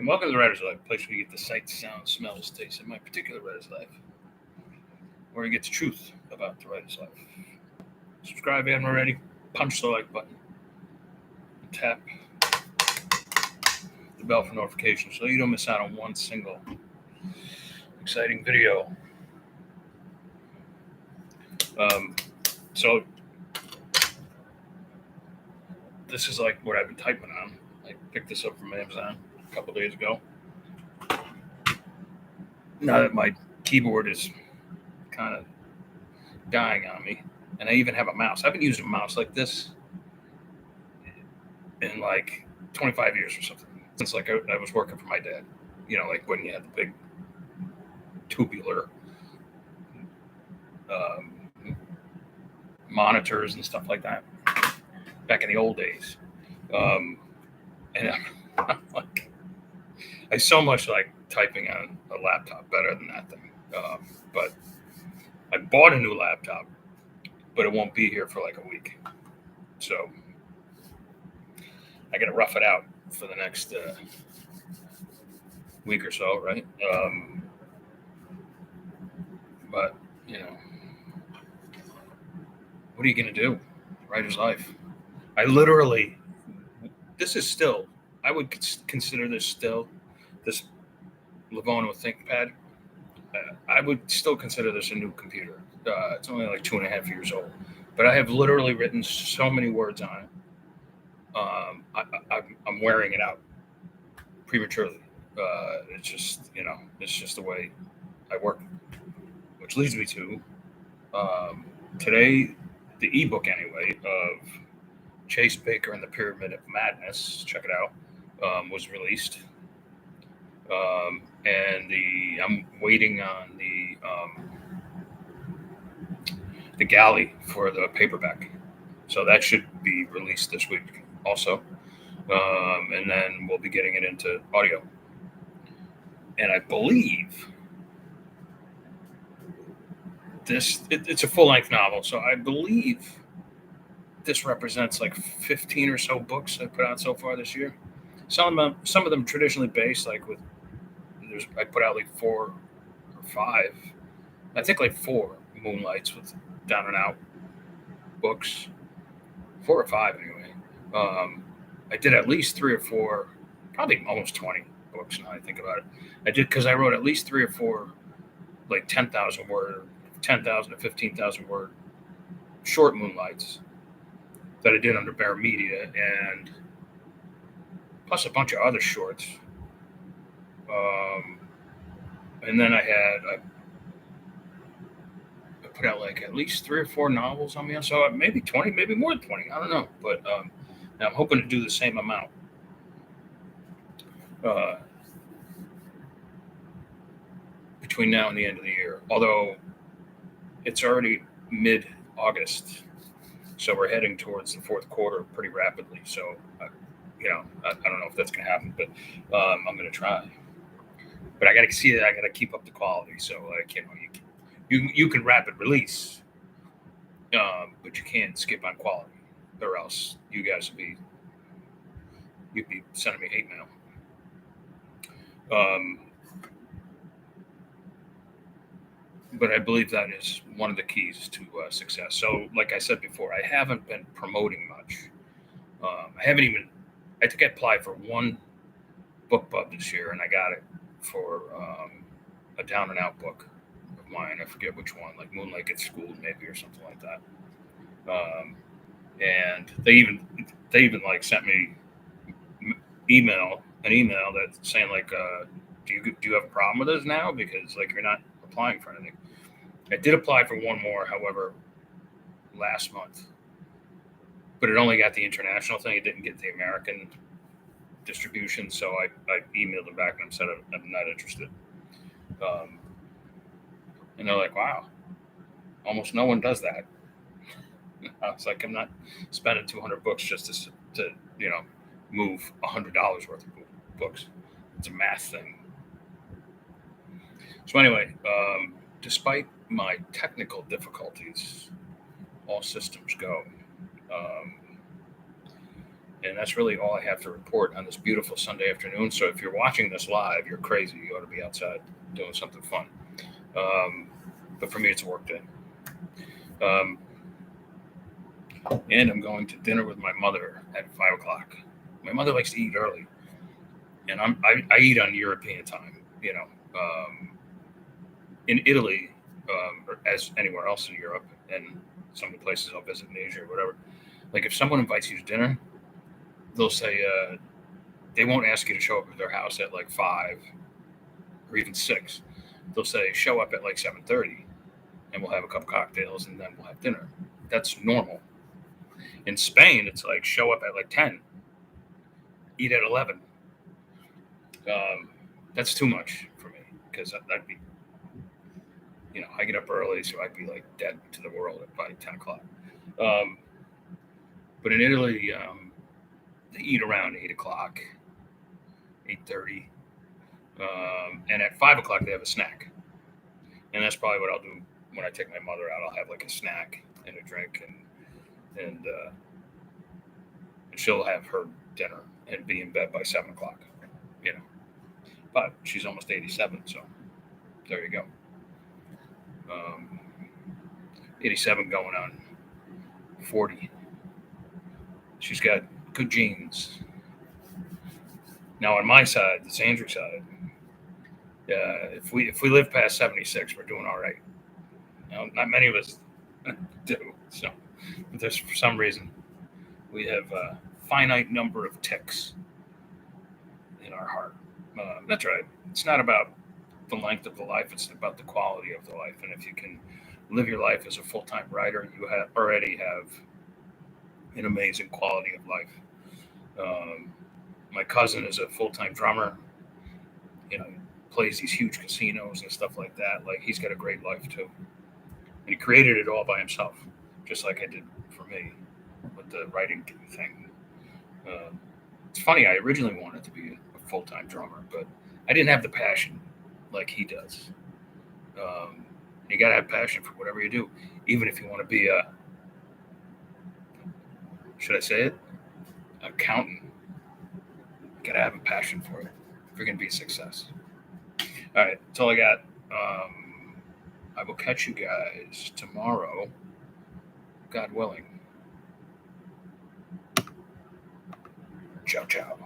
And welcome to the Writer's Life, a place where you get the sights, sounds, smells, tastes of my particular writer's life, where you get the truth about the writer's life. Subscribe if you haven't already, punch the like button, and tap the bell for notifications so you don't miss out on one single exciting video. So this is like what I've been typing on. I picked this up from Amazon a couple days ago. Now that my keyboard is kind of dying on me, and I even have a mouse. I haven't used a mouse like this in like 25 years or something. Since like I was working for my dad, like when you had the big tubular monitors and stuff like that back in the old days. And I'm like, I so much like typing on a laptop better than that thing. But I bought a new laptop, but it won't be here for like a week. So I got to rough it out for the next week or so, right? But, what are you going to do? Writer's life. I literally, I would consider this still, this Lenovo ThinkPad. I would still consider this a new computer. It's only like 2.5 years old, but I have literally written so many words on it. I'm wearing it out prematurely. It's just the way I work, which leads me to today, the ebook anyway of Chase Baker and the Pyramid of Madness. Check it out. Was released. And I'm waiting on the galley for the paperback, so that should be released this week also, and then we'll be getting it into audio. And I believe it's a full-length novel, so I believe this represents like 15 or so books I put out so far this year. Some of them traditionally based, like I put out like 4 or 5. I think like 4 Moonlights with Down and Out books. 4 or 5 anyway. I did at least 3 or 4, probably almost 20 books now I think about it. I did because I wrote at least 3 or 4 like 10,000 to 15,000 word short Moonlights that I did under Bear Media, and plus a bunch of other shorts. And then I put out like at least 3 or 4 novels on me, so maybe 20, maybe more than 20. I don't know, but I'm hoping to do the same amount. Between now and the end of the year, although it's already mid-August, so we're heading towards the fourth quarter pretty rapidly. So, I don't know if that's going to happen, but I'm going to try. But I got to see that I got to keep up the quality. So, you can rapid release, but you can't skip on quality, or else you guys you'd be sending me hate mail. But I believe that is one of the keys to success. So, like I said before, I haven't been promoting much. I think I applied for one book club this year, and I got it for a Down and Out book of mine. I forget which one, like Moonlight Gets Schooled maybe, or something like that. And they even like sent me an email that's saying like, do you have a problem with this now, because like you're not applying for anything. I did apply for one more, however, last month, but it only got the international thing. It didn't get the American distribution, so I emailed them back and said I'm not interested. And they're like, wow, almost no one does that. I was like, I'm not spending 200 books just to move $100 worth of books. It's a math thing. So anyway, despite my technical difficulties, all systems go. And that's really all I have to report on this beautiful Sunday afternoon. So if you're watching this live, you're crazy. You ought to be outside doing something fun. But for me, it's a work day. Um, and I'm going to dinner with my mother at 5 o'clock. My mother likes to eat early, and I eat on European time. In Italy, or as anywhere else in Europe, and some of the places I'll visit in Asia or whatever. Like if someone invites you to dinner, they'll say they won't ask you to show up at their house at like 5 or even 6. They'll say show up at like 7:30, and we'll have a couple cocktails, and then we'll have dinner. That's normal. In Spain, it's like show up at like 10, eat at 11. That's too much for me because I'd be, I get up early, so I'd be like dead to the world at by 10 o'clock. But in Italy, they eat around 8 o'clock, 8:30, and at 5 o'clock they have a snack, and that's probably what I'll do when I take my mother out. I'll have like a snack and a drink, and she'll have her dinner and be in bed by 7 o'clock. But she's almost 87, so there you go. 87 going on 40. She's got good genes. Now on my side, the Sandra side, if we live past 76, we're doing all right. Now, not many of us do. So, but there's for some reason we have a finite number of ticks in our heart. That's right. It's not about the length of the life; it's about the quality of the life. And if you can live your life as a full-time writer, you already have an amazing quality of life. My cousin is a full-time drummer. Plays these huge casinos and stuff like that. Like he's got a great life too, and he created it all by himself, just like I did for me with the writing thing. It's funny. I originally wanted to be a full-time drummer, but I didn't have the passion like he does. You got to have passion for whatever you do, even if you want to be should I say it, accountant. You got to have a passion for it if you're going to be a success. All right, that's all I got. I will catch you guys tomorrow, God willing. Ciao, ciao.